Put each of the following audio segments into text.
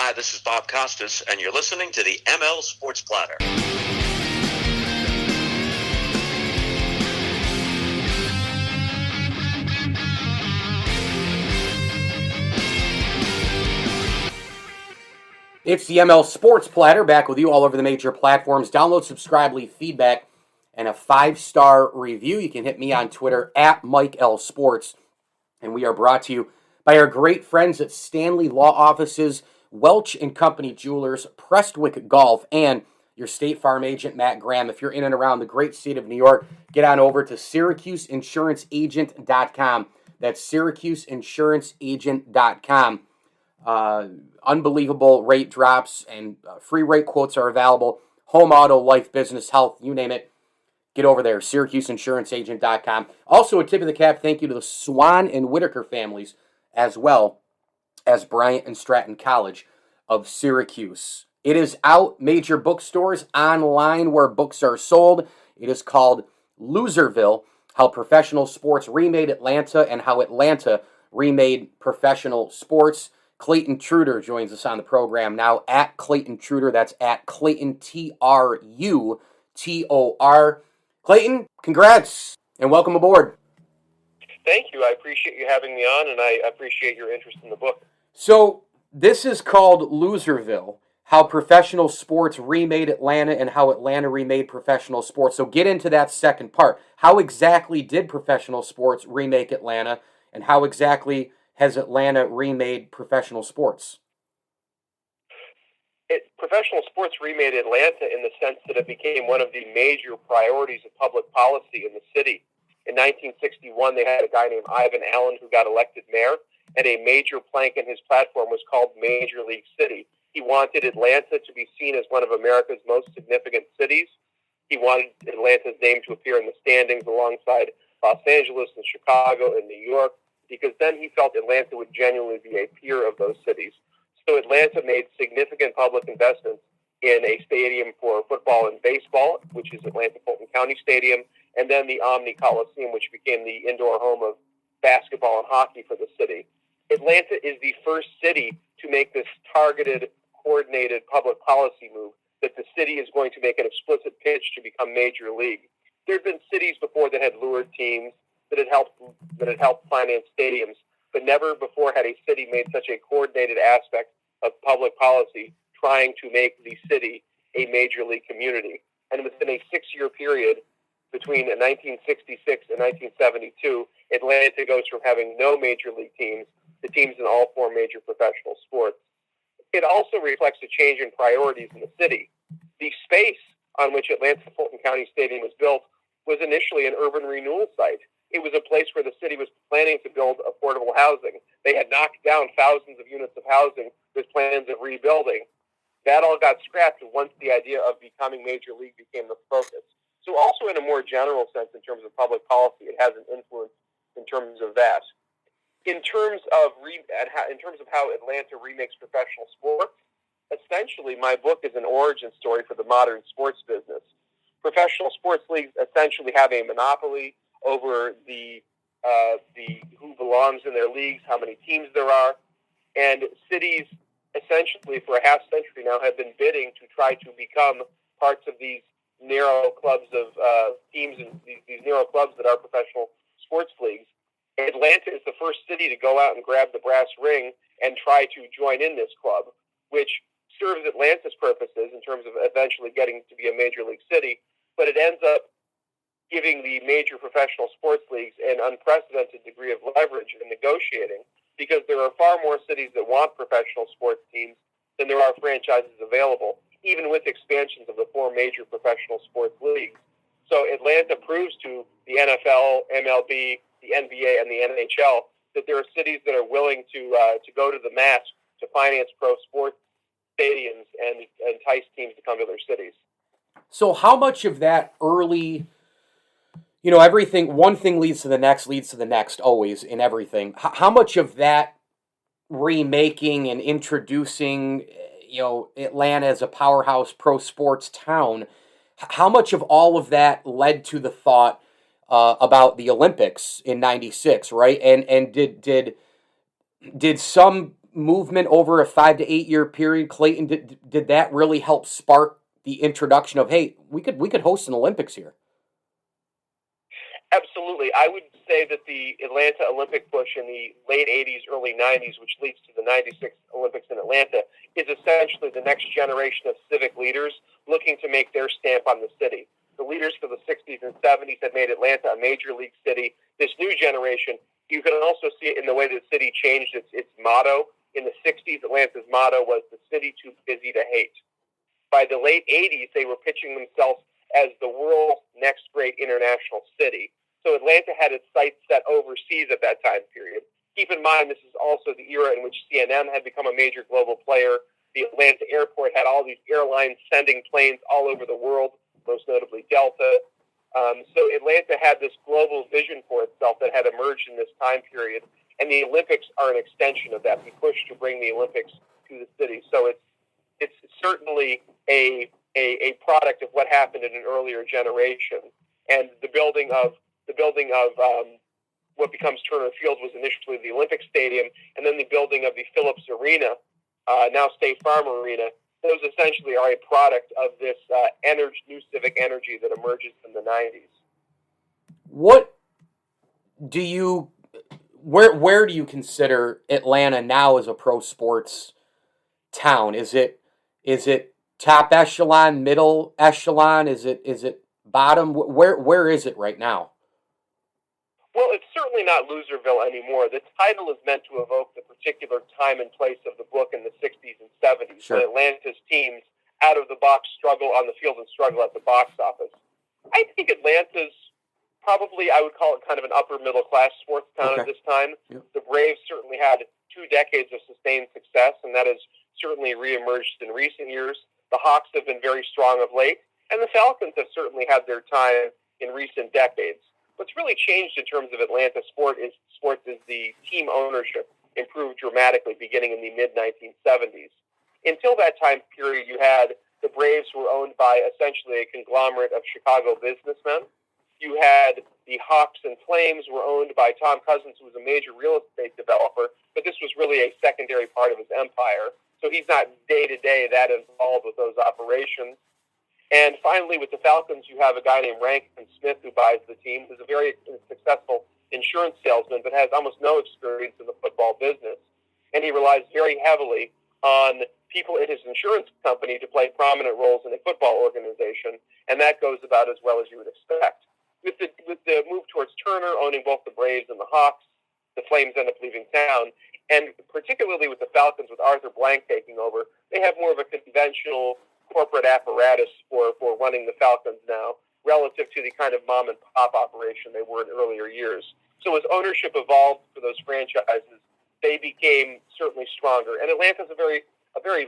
Hi, this is Bob Costas, and you're listening to the ML Sports Platter. It's the ML Sports Platter, back with you all over the major platforms. Download, subscribe, leave feedback, and a 5-star review. You can hit me on Twitter at Mike L Sports. And we are brought to you by our great friends at Stanley Law Offices, Welch & Company Jewelers, Prestwick Golf, and your State Farm agent, Matt Graham. If you're in and around the great state of New York, get on over to SyracuseInsuranceAgent.com. That's SyracuseInsuranceAgent.com. Unbelievable rate drops and free rate quotes are available. Home, auto, life, business, health, you name it. Get over there, SyracuseInsuranceAgent.com. Also, a tip of the cap thank you to the Swan and Whitaker families, as well as Bryant and Stratton College of Syracuse. It is out, major bookstores, online where books are sold. It is called Loserville, How Professional Sports Remade Atlanta and How Atlanta Remade Professional Sports. Clayton Trutor joins us on the program now, at Clayton Trutor. That's at Clayton, Trutor. Clayton, congrats, and welcome aboard. Thank you. I appreciate you having me on, and I appreciate your interest in the book. So, this is called Loserville, How Professional Sports Remade Atlanta and How Atlanta Remade Professional Sports. So get into that second part. How exactly did professional sports remake Atlanta, and how exactly has Atlanta remade professional sports? Professional sports remade Atlanta in the sense that it became one of the major priorities of public policy in the city. In 1961, they had a guy named Ivan Allen who got elected mayor, and a major plank in his platform was called Major League City. He wanted Atlanta to be seen as one of America's most significant cities. He wanted Atlanta's name to appear in the standings alongside Los Angeles and Chicago and New York, because then he felt Atlanta would genuinely be a peer of those cities. So Atlanta made significant public investments in a stadium for football and baseball, which is Atlanta Fulton County Stadium, and then the Omni Coliseum, which became the indoor home of basketball and hockey for the city. Atlanta is the first city to make this targeted, coordinated public policy move that the city is going to make an explicit pitch to become major league. There have been cities before that had lured teams, that had helped finance stadiums, but never before had a city made such a coordinated aspect of public policy trying to make the city a major league community. And within a 6-year period between 1966 and 1972, Atlanta goes from having no major league teams to teams in all 4 major professional sports. It also reflects a change in priorities in the city. The space on which Atlanta Fulton County Stadium was built was initially an urban renewal site. It was a place where the city was planning to build affordable housing. They had knocked down thousands of units of housing with plans of rebuilding. That all got scrapped once the idea of becoming major league became the focus. So also in a more general sense, in terms of public policy, it has an influence in terms of that. In terms of how Atlanta remakes professional sports, essentially my book is an origin story for the modern sports business. Professional sports leagues essentially have a monopoly over the who belongs in their leagues, how many teams there are, and cities essentially for a half century now have been bidding to try to become parts of these narrow clubs of teams and these narrow clubs that are professional sports leagues. Atlanta is the first city to go out and grab the brass ring and try to join in this club, which serves Atlanta's purposes in terms of eventually getting to be a major league city, but it ends up giving the major professional sports leagues an unprecedented degree of leverage in negotiating, because there are far more cities that want professional sports teams than there are franchises available, even with expansions of the 4 major professional sports leagues. So Atlanta proves to the NFL, MLB, the NBA, and the NHL that there are cities that are willing to go to the mat to finance pro sports stadiums and entice teams to come to their cities. So how much of that early, everything, one thing leads to the next always in everything. How much of that remaking and introducing, Atlanta as a powerhouse pro sports town, how much of all of that led to the thought about the Olympics in '96, right? And did some movement over a 5 to 8 year period, Clayton, did that really help spark the introduction of, hey, we could host an Olympics here? Absolutely. I would say that the Atlanta Olympic push in the late 80s, early 90s, which leads to the 96 Olympics in Atlanta, is essentially the next generation of civic leaders looking to make their stamp on the city. The leaders for the 60s and 70s had made Atlanta a major league city. This new generation, you can also see it in the way the city changed its motto. In the 60s, Atlanta's motto was "the city too busy to hate." By the late 80s, they were pitching themselves as the world's next great international city. So Atlanta had its sights set overseas at that time period. Keep in mind, this is also the era in which CNN had become a major global player. The Atlanta airport had all these airlines sending planes all over the world, most notably Delta. So Atlanta had this global vision for itself that had emerged in this time period. And the Olympics are an extension of that. We pushed to bring the Olympics to the city. So it's certainly a product of what happened in an earlier generation. And the building of what becomes Turner Field was initially the Olympic Stadium, and then the building of the Phillips Arena, now State Farm Arena. Those essentially are a product of this new civic energy that emerges in the 90s. Where do you consider Atlanta now as a pro sports town? Is it top echelon, middle echelon? Is it bottom? Where is it right now? Well, it's certainly not Loserville anymore. The title is meant to evoke the particular time and place of the book in the 60s and 70s, sure, when Atlanta's teams out-of-the-box struggle on the field and struggle at the box office. I think Atlanta's probably, I would call it kind of an upper-middle-class sports town at this time. Yep. The Braves certainly had 2 decades of sustained success, and that has certainly reemerged in recent years. The Hawks have been very strong of late, and the Falcons have certainly had their time in recent decades. What's really changed in terms of Atlanta sports is the team ownership improved dramatically beginning in the mid-1970s. Until that time period, you had the Braves were owned by essentially a conglomerate of Chicago businessmen. You had the Hawks and Flames were owned by Tom Cousins, who was a major real estate developer, but this was really a secondary part of his empire. So he's not day-to-day that involved with those operations. And finally, with the Falcons, you have a guy named Rankin Smith who buys the team, who's a very successful insurance salesman, but has almost no experience in the football business. And he relies very heavily on people in his insurance company to play prominent roles in a football organization, and that goes about as well as you would expect. With the move towards Turner owning both the Braves and the Hawks, the Flames end up leaving town, and particularly with the Falcons, with Arthur Blank taking over, they have more of a conventional corporate apparatus for running the Falcons now, relative to the kind of mom-and-pop operation they were in earlier years. So as ownership evolved for those franchises, they became certainly stronger. And Atlanta's a very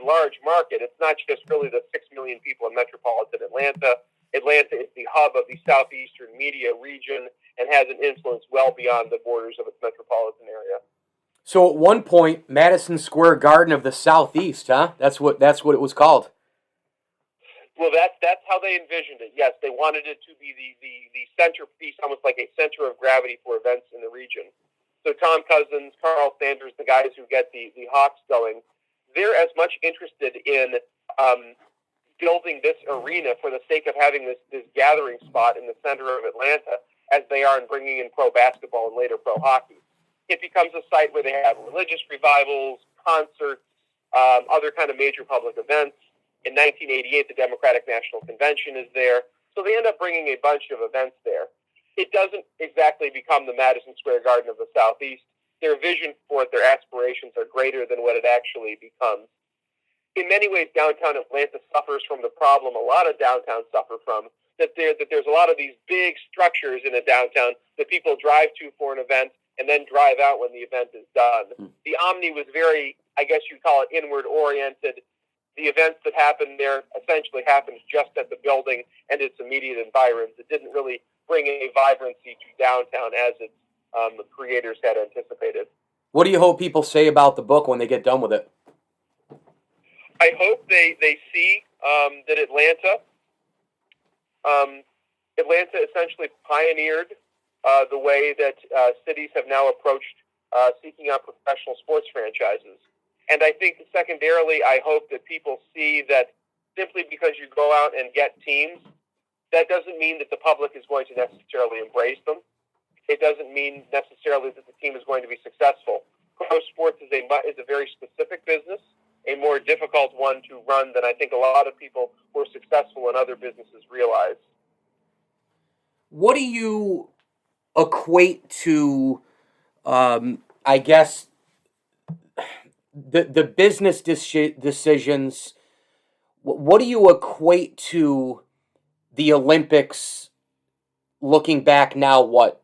large market. It's not just really the 6 million people in metropolitan Atlanta. Atlanta is the hub of the southeastern media region and has an influence well beyond the borders of its metropolitan area. So at one point, Madison Square Garden of the Southeast, huh? That's what it was called. Well, that's how they envisioned it. Yes, they wanted it to be the centerpiece, almost like a center of gravity for events in the region. So Tom Cousins, Carl Sanders, the guys who get the Hawks going, they're as much interested in building this arena for the sake of having this gathering spot in the center of Atlanta as they are in bringing in pro basketball and later pro hockey. It becomes a site where they have religious revivals, concerts, other kind of major public events. In 1988, the Democratic National Convention is there. So they end up bringing a bunch of events there. It doesn't exactly become the Madison Square Garden of the Southeast. Their vision for it, their aspirations are greater than what it actually becomes. In many ways, downtown Atlanta suffers from the problem a lot of downtowns suffer from, that there's a lot of these big structures in a downtown that people drive to for an event and then drive out when the event is done. The Omni was very, I guess you'd call it, inward-oriented. The events that happened there essentially happened just at the building and its immediate environs. It didn't really bring a vibrancy to downtown as its creators had anticipated. What do you hope people say about the book when they get done with it? I hope they see that Atlanta essentially pioneered the way that cities have now approached seeking out professional sports franchises. And I think secondarily, I hope that people see that simply because you go out and get teams, that doesn't mean that the public is going to necessarily embrace them. It doesn't mean necessarily that the team is going to be successful. Pro sports is a very specific business, a more difficult one to run than I think a lot of people who are successful in other businesses realize. What do you equate to, I guess, the business decisions? What do you equate to the Olympics looking back now, what,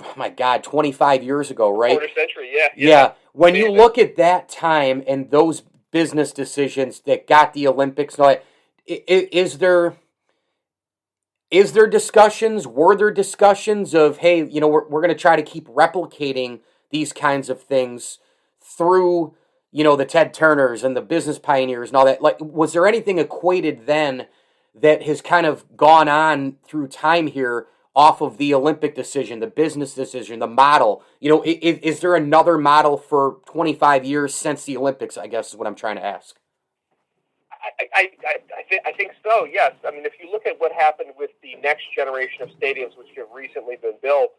oh my God, 25 years ago, right? Quarter century, yeah. Yeah. When you look at that time and those business decisions that got the Olympics, is there discussions, were there discussions of, hey, we're going to try to keep replicating these kinds of things through, the Ted Turners and the business pioneers and all that? Like, was there anything equated then that has kind of gone on through time here off of the Olympic decision, the business decision, the model? Is there another model for 25 years since the Olympics, I guess is what I'm trying to ask. I think so, yes. I mean, if you look at what happened with the next generation of stadiums, which have recently been built,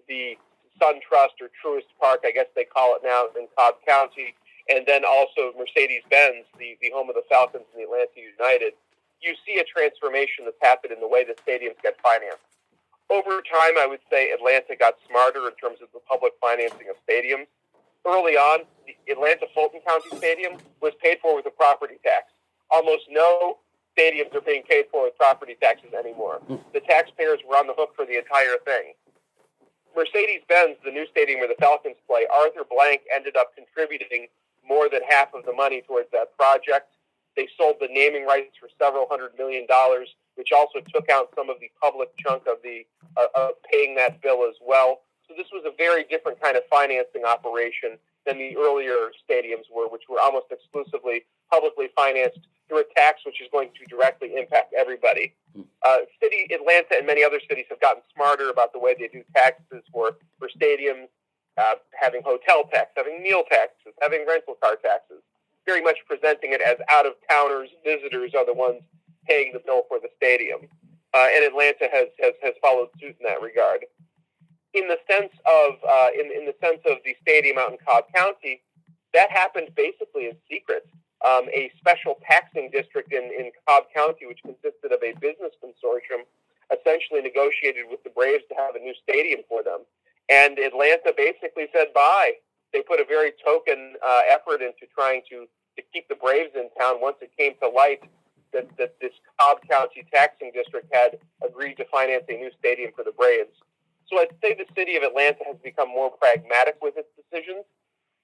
the SunTrust or Truist Park, I guess they call it now, in Cobb County, and then also Mercedes-Benz, the home of the Falcons and the Atlanta United, you see a transformation that's happened in the way the stadiums get financed. Over time, I would say Atlanta got smarter in terms of the public financing of stadiums. Early on, the Atlanta-Fulton County Stadium was paid for with a property tax. Almost no stadiums are being paid for with property taxes anymore. The taxpayers were on the hook for the entire thing. Mercedes-Benz, the new stadium where the Falcons play, Arthur Blank ended up contributing more than half of the money towards that project. They sold the naming rights for several $100 million, which also took out some of the public chunk of the paying that bill as well. So this was a very different kind of financing operation than the earlier stadiums were, which were almost exclusively publicly financed through a tax which is going to directly impact everybody. Atlanta and many other cities have gotten smarter about the way they do taxes for stadiums, having hotel tax, having meal taxes, having rental car taxes, very much presenting it as out-of-towners, visitors are the ones paying the bill for the stadium. And Atlanta has followed suit in that regard. In the sense of the stadium out in Cobb County, that happened basically in secret. A special taxing district in Cobb County, which consisted of a business consortium, essentially negotiated with the Braves to have a new stadium for them. And Atlanta basically said bye. They put a very token effort into trying to keep the Braves in town once it came to light that this Cobb County taxing district had agreed to finance a new stadium for the Braves. So I'd say the city of Atlanta has become more pragmatic with its decisions.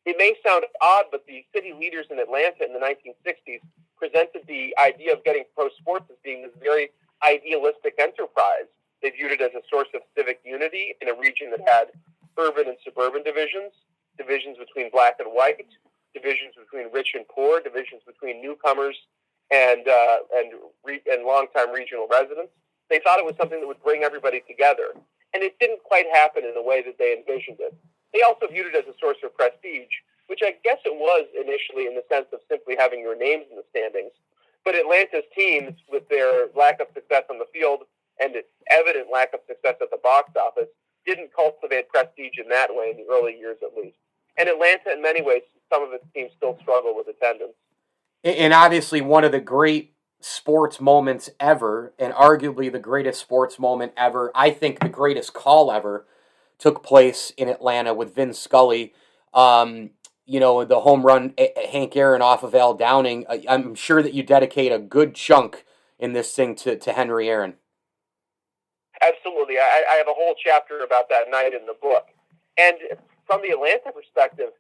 It may sound odd, but the city leaders in Atlanta in the 1960s presented the idea of getting pro sports as being this very idealistic enterprise. They viewed it as a source of civic unity in a region that had urban and suburban divisions between black and white, divisions between rich and poor, divisions between newcomers and longtime regional residents. They thought it was something that would bring everybody together. And it didn't quite happen in the way that they envisioned it. They also viewed it as a source of prestige, which I guess it was initially in the sense of simply having your names in the standings. But Atlanta's teams, with their lack of success on the field and its evident lack of success at the box office, didn't cultivate prestige in that way in the early years at least. And Atlanta, in many ways, some of its teams still struggle with attendance. And obviously one of the great sports moments ever, and arguably the greatest sports moment ever, I think the greatest call ever, took place in Atlanta with Vin Scully. The home run Hank Aaron off of Al Downing. I'm sure that you dedicate a good chunk in this thing to Henry Aaron. Absolutely. I have a whole chapter about that night in the book. And from the Atlanta perspective,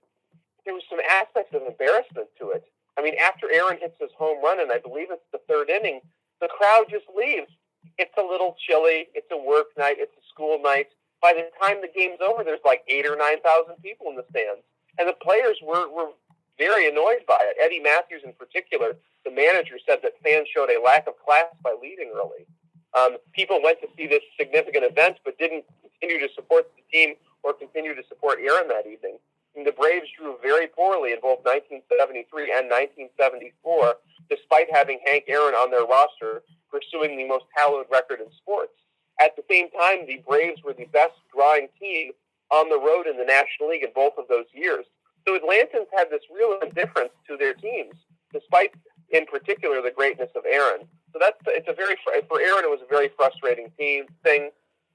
there was some aspects of embarrassment to it. I mean, after Aaron hits his home run, and I believe it's the third inning, the crowd just leaves. It's a little chilly. It's a work night. It's a school night. By the time the game's over, there's like 8,000 or 9,000 people in the stands. And the players were very annoyed by it. Eddie Matthews in particular, the manager, said that fans showed a lack of class by leaving early. People went to see this significant event but didn't continue to support the team or continue to support Aaron that evening. the Braves drew very poorly in both 1973 and 1974, despite having Hank Aaron on their roster, pursuing the most hallowed record in sports. At the same time, the Braves were the best drawing team on the road in the National League in both of those years. So Atlantans had this real indifference to their teams, despite, in particular, the greatness of Aaron. So for Aaron, it was a very frustrating thing.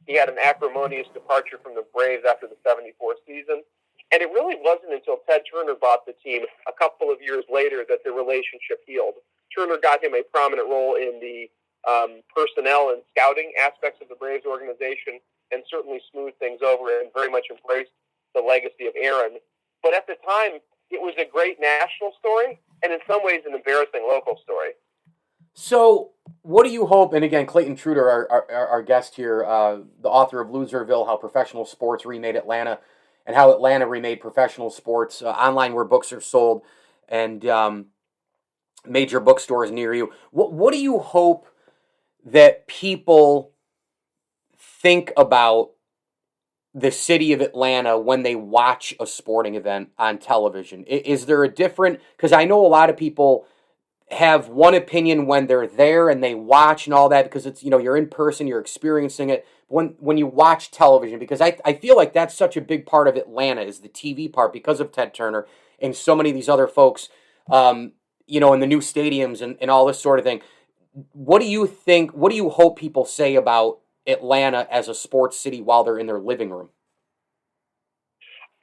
He had an acrimonious departure from the Braves after the 74 season. And it really wasn't until Ted Turner bought the team a couple of years later that the relationship healed. Turner got him a prominent role in the personnel and scouting aspects of the Braves organization, and certainly smoothed things over and very much embraced the legacy of Aaron. But at the time, it was a great national story, and in some ways an embarrassing local story. So, what do you hope, and again, Clayton Trutor, our guest here, the author of Loserville, How Professional Sports Remade Atlanta, and How Atlanta Remade Professional Sports, online where books are sold, and major bookstores near you. What do you hope that people think about the city of Atlanta when they watch a sporting event on television? Is there a different, because I know a lot of people have one opinion when they're there and they watch and all that, because it's, you're in person, you're experiencing it. When you watch television, because I feel like that's such a big part of Atlanta is the TV part, because of Ted Turner and so many of these other folks, in the new stadiums and all this sort of thing. What do you think, what do you hope people say about Atlanta as a sports city while they're in their living room?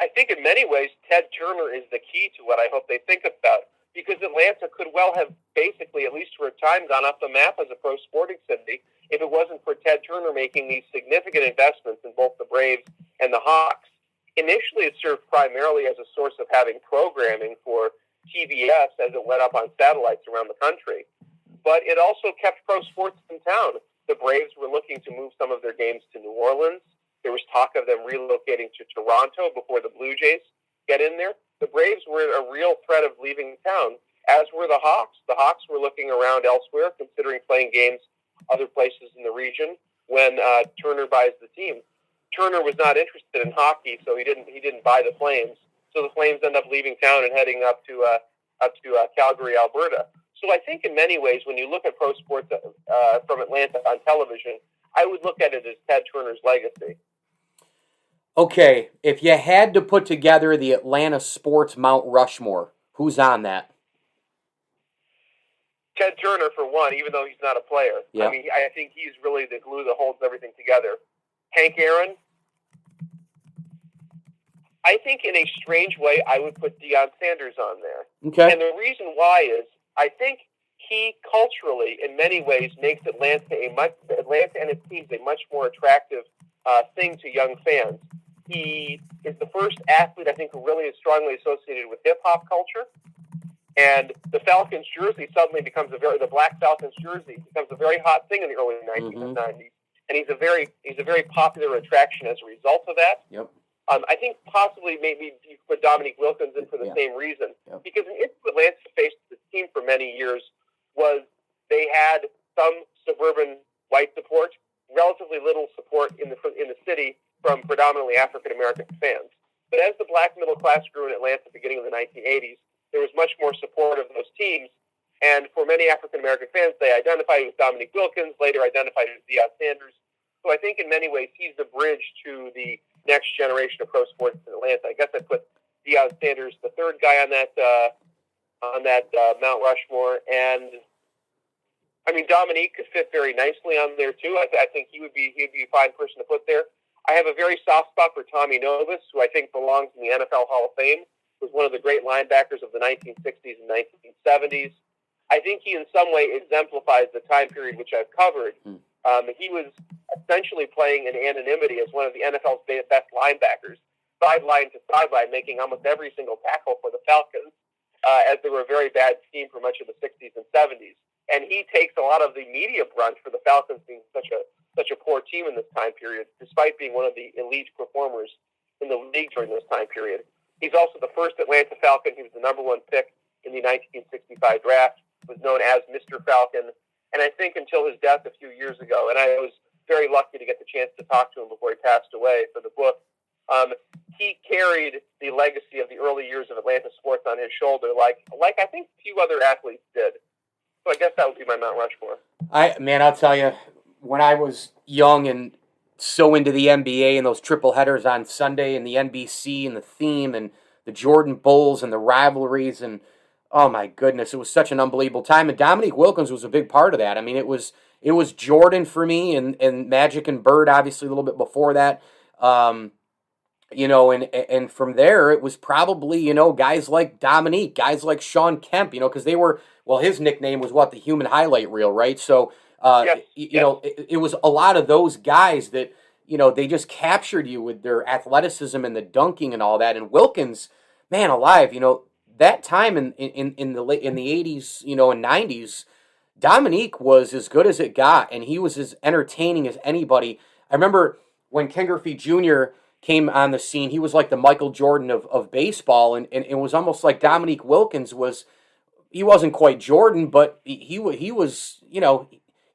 I think in many ways, Ted Turner is the key to what I hope they think about, because Atlanta could well have basically, at least for a time, gone off the map as a pro sporting city if it wasn't for Ted Turner making these significant investments in both the Braves and the Hawks. Initially, it served primarily as a source of having programming for TBS as it went up on satellites around the country. But it also kept pro sports in town. The Braves were looking to move some of their games to New Orleans. There was talk of them relocating to Toronto before the Blue Jays get in there. The Braves were a real threat of leaving town, as were the Hawks. The Hawks were looking around elsewhere, considering playing games other places in the region when Turner buys the team. Turner was not interested in hockey, so he didn't buy the Flames. So the Flames end up leaving town and heading up to Calgary, Alberta. So I think in many ways, when you look at pro sports from Atlanta on television, I would look at it as Ted Turner's legacy. Okay, if you had to put together the Atlanta sports Mount Rushmore, who's on that? Ted Turner, for one, even though he's not a player. Yep. I mean, I think he's really the glue that holds everything together. Hank Aaron, I think in a strange way, I would put Deion Sanders on there. Okay. And the reason why is I think he culturally, in many ways, makes Atlanta and its teams a much more attractive thing to young fans. He is the first athlete, I think, who really is strongly associated with hip-hop culture. And the Falcons jersey suddenly becomes the Black Falcons jersey becomes a very hot thing in the early 1990s. And he's a very popular attraction as a result of that. Yep. I think possibly maybe you put Dominique Wilkins in for the same reason. Yep. Because an issue Atlanta faced the team for many years was they had some suburban white support, relatively little support in the city from predominantly African American fans. But as the black middle class grew in Atlanta at the beginning of the 1980s, there was much more support of those teams. And for many African American fans, they identified with Dominique Wilkins, later identified with Deion Sanders. So I think in many ways he's the bridge to the next generation of pro sports in Atlanta. I guess I put Deion Sanders, the third guy on that Mount Rushmore, and I mean Dominique could fit very nicely on there too. I think he'd be a fine person to put there. I have a very soft spot for Tommy Novus, who I think belongs in the NFL Hall of Fame. Was one of the great linebackers of the 1960s and 1970s. I think he in some way exemplifies the time period which I've covered. He was essentially playing in anonymity as one of the NFL's best linebackers, sideline to sideline, making almost every single tackle for the Falcons, as they were a very bad team for much of the 60s and 70s. And he takes a lot of the media brunt for the Falcons being such a poor team in this time period, despite being one of the elite performers in the league during this time period. He's also the first Atlanta Falcon. He was the number one pick in the 1965 draft, was known as Mr. Falcon. And I think until his death a few years ago, and I was very lucky to get the chance to talk to him before he passed away for the book, he carried the legacy of the early years of Atlanta sports on his shoulder, like I think few other athletes did. So I guess that would be my Mount Rushmore. I'll tell you, when I was young and so into the NBA and those triple headers on Sunday and the NBC and the theme and the Jordan Bulls and the rivalries and oh my goodness, it was such an unbelievable time. And Dominique Wilkins was a big part of that. I mean, it was Jordan for me and Magic and Bird obviously a little bit before that. And from there it was probably, guys like Dominique, guys like Sean Kemp, because they were, well, his nickname was the human highlight reel, right? So, it was a lot of those guys that, they just captured you with their athleticism and the dunking and all that. And Wilkins, man alive, that time in the 80s, and 90s, Dominique was as good as it got, and he was as entertaining as anybody. I remember when Ken Griffey Jr. came on the scene, he was like the Michael Jordan of baseball, and it was almost like Dominique Wilkins he wasn't quite Jordan, but he was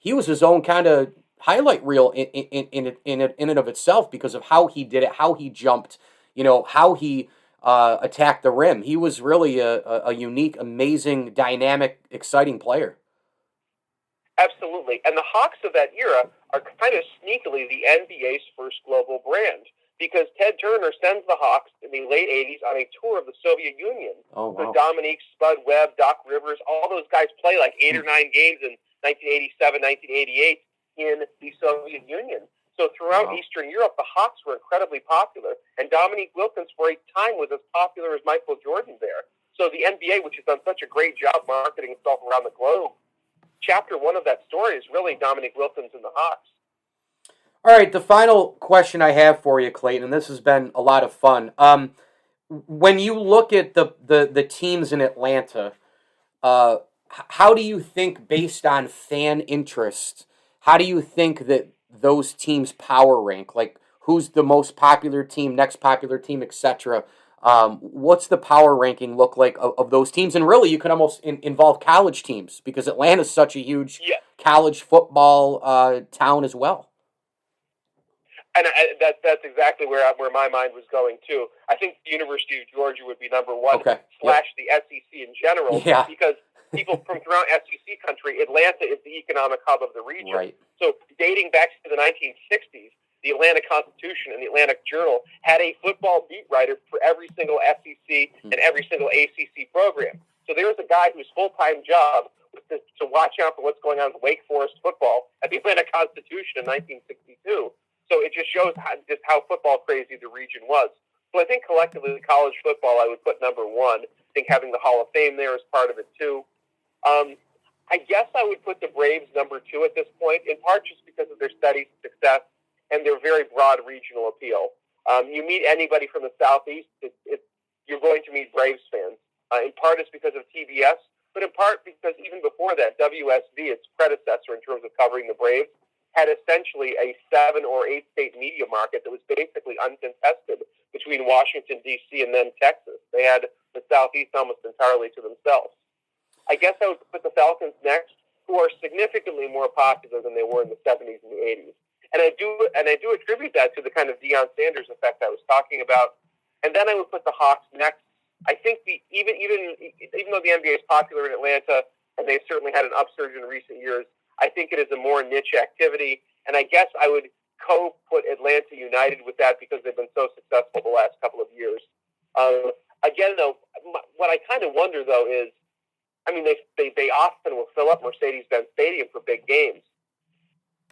his own kind of highlight reel in and of itself because of how he did it, how he jumped, how he attacked the rim. He was really a unique, amazing, dynamic, exciting player. Absolutely. And the Hawks of that era are kind of sneakily the NBA's first global brand because Ted Turner sends the Hawks in the late 80s on a tour of the Soviet Union. Oh, wow. So Dominique, Spud Webb, Doc Rivers, all those guys play like 8 or 9 games in 1987, 1988 in the Soviet Union. So throughout Eastern Europe, the Hawks were incredibly popular, and Dominique Wilkins for a time was as popular as Michael Jordan there. So the NBA, which has done such a great job marketing itself around the globe, chapter 1 of that story is really Dominique Wilkins and the Hawks. All right, the final question I have for you, Clayton, and this has been a lot of fun. When you look at the teams in Atlanta, how do you think, based on fan interest, how do you think that those teams power rank? Like, who's the most popular team, next popular team, etc.? What's the power ranking look like of those teams? And really, you could almost involve college teams because Atlanta's such a huge college football town as well. And that's exactly where my mind was going, too. I think the University of Georgia would be number one, / the SEC in general, because people from throughout SEC country, Atlanta is the economic hub of the region. Right. So dating back to the 1960s, the Atlanta Constitution and the Atlantic Journal had a football beat writer for every single SEC and every single ACC program. So there was a guy whose full-time job was to watch out for what's going on with Wake Forest football at the Atlanta Constitution in 1962. So it just shows how football crazy the region was. So I think collectively, college football, I would put number one. I think having the Hall of Fame there is part of it, too. I guess I would put the Braves number 2 at this point, in part just because of their steady success and their very broad regional appeal. You meet anybody from the Southeast, you're going to meet Braves fans. In part it's because of TBS, but in part because even before that, WSB, its predecessor in terms of covering the Braves, had essentially a 7 or 8 state media market that was basically uncontested between Washington, D.C. and then Texas. They had the Southeast almost entirely to themselves. I guess I would put the Falcons next, who are significantly more popular than they were in the 70s and the 80s. And I do attribute that to the kind of Deion Sanders effect I was talking about. And then I would put the Hawks next. I think even though the NBA is popular in Atlanta, and they've certainly had an upsurge in recent years, I think it is a more niche activity. And I guess I would put Atlanta United with that because they've been so successful the last couple of years. Again, though, what I kind of wonder, though, is, I mean, they often will fill up Mercedes-Benz Stadium for big games.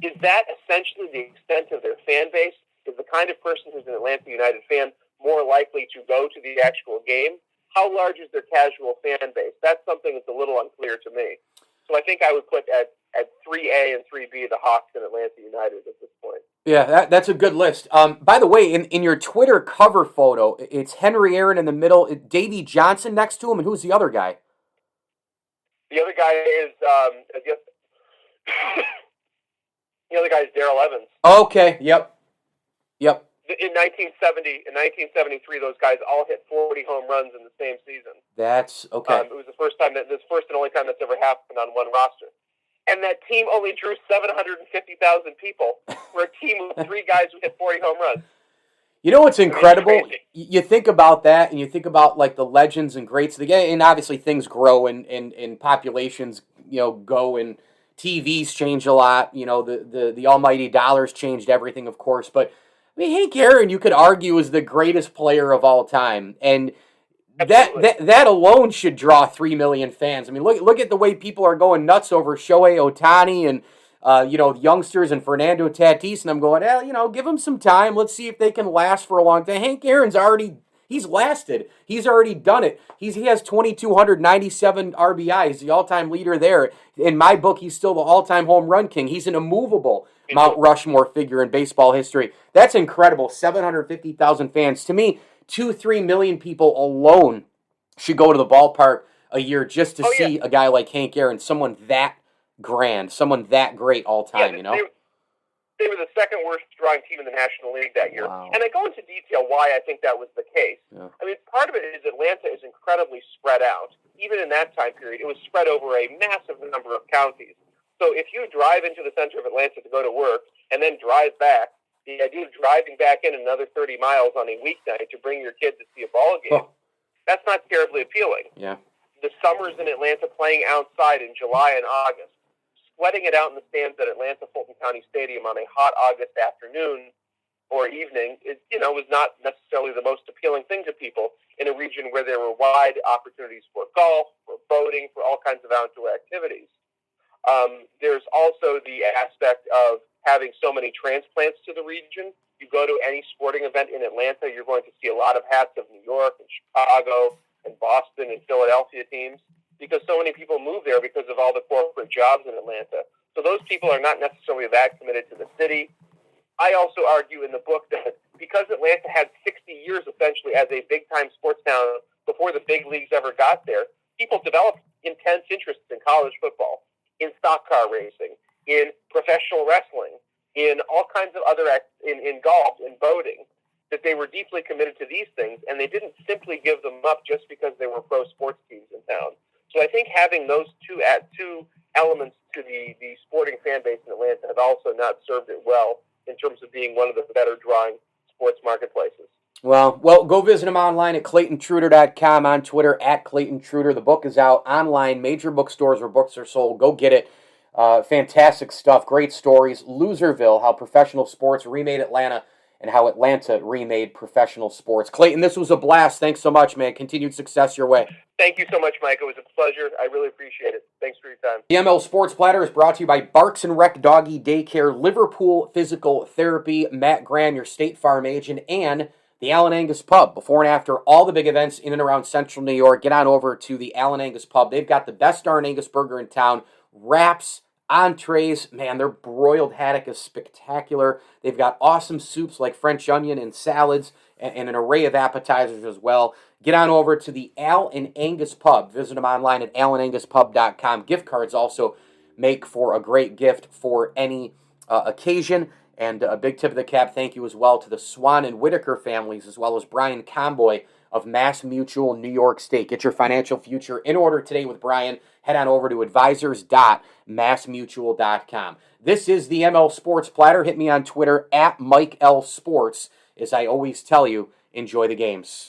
Is that essentially the extent of their fan base? Is the kind of person who's an Atlanta United fan more likely to go to the actual game? How large is their casual fan base? That's something that's a little unclear to me. So I think I would put at 3A and 3B the Hawks and Atlanta United at this point. Yeah, that's a good list. By the way, in your Twitter cover photo, it's Henry Aaron in the middle, Davey Johnson next to him, and who's the other guy? The other guy is Darrell Evans. Okay. Yep. In 1973, those guys all hit 40 home runs in the same season. That's okay. It was the first and only time that's ever happened on one roster. And that team only drew 750,000 people for a team of 3 guys who hit 40 home runs. You know what's incredible? I mean, it's crazy. You think about that, and you think about like the legends and greats of the game, and obviously things grow and populations, go, and TVs change a lot. The almighty dollars changed everything, of course. But I mean, Hank Aaron, you could argue, is the greatest player of all time, and that alone should draw 3 million fans. I mean, look at the way people are going nuts over Shohei Ohtani and youngsters and Fernando Tatis, and I'm going, give them some time. Let's see if they can last for a long time. Hank Aaron's he's lasted. He's already done it. He has 2,297 RBIs, the all-time leader there. In my book, he's still the all-time home run king. He's an immovable Mount Rushmore figure in baseball history. That's incredible. 750,000 fans. To me, 2-3 million people alone should go to the ballpark a year just to see a guy like Hank Aaron, someone that grand, someone that great all time, They were the second worst drawing team in the National League that year. Wow. And I go into detail why I think that was the case. Yeah. I mean, part of it is Atlanta is incredibly spread out. Even in that time period, it was spread over a massive number of counties. So if you drive into the center of Atlanta to go to work and then drive back, the idea of driving back in another 30 miles on a weeknight to bring your kid to see a ball game, that's not terribly appealing. Yeah. The summers in Atlanta playing outside in July and August, sweating it out in the stands at Atlanta Fulton County Stadium on a hot August afternoon or evening was not necessarily the most appealing thing to people in a region where there were wide opportunities for golf, for boating, for all kinds of outdoor activities. There's also the aspect of having so many transplants to the region. You go to any sporting event in Atlanta, you're going to see a lot of hats of New York and Chicago and Boston and Philadelphia teams, because so many people move there because of all the corporate jobs in Atlanta. So those people are not necessarily that committed to the city. I also argue in the book that because Atlanta had 60 years essentially as a big-time sports town before the big leagues ever got there, people developed intense interests in college football, in stock car racing, in professional wrestling, in all kinds of other in golf, in boating, that they were deeply committed to these things, and they didn't simply give them up just because they were pro sports teams in town. So I think having those two elements to the sporting fan base in Atlanta have also not served it well in terms of being one of the better drawing sports marketplaces. Well, go visit him online at ClaytonTrutor.com, on Twitter at Clayton Trutor. The book is out online, major bookstores where books are sold. Go get it. Fantastic stuff, great stories. Loserville, how professional sports remade Atlanta, and how Atlanta remade professional sports. Clayton, this was a blast. Thanks so much, man. Continued success your way. Thank you so much, Mike. It was a pleasure. I really appreciate it. Thanks for your time. The ML Sports Platter is brought to you by Barks and Rec Doggy Daycare, Liverpool Physical Therapy, Matt Gran, your State Farm agent, and the Allen Angus Pub. Before and after all the big events in and around Central New York, get on over to the Allen Angus Pub. They've got the best darn Angus burger in town, wraps, entrees. Man, their broiled haddock is spectacular. They've got awesome soups like French onion and salads, and an array of appetizers as well. Get on over to the Al and Angus Pub. Visit them online at alananguspub.com. Gift cards also make for a great gift for any occasion. And a big tip of the cap thank you as well to the Swan and Whitaker families, as well as Brian Comboy of Mass Mutual, New York State. Get your financial future in order today with Brian. Head on over to advisors.massmutual.com. This is the ML Sports Platter. Hit me on Twitter at Mike L. Sports. As I always tell you, enjoy the games.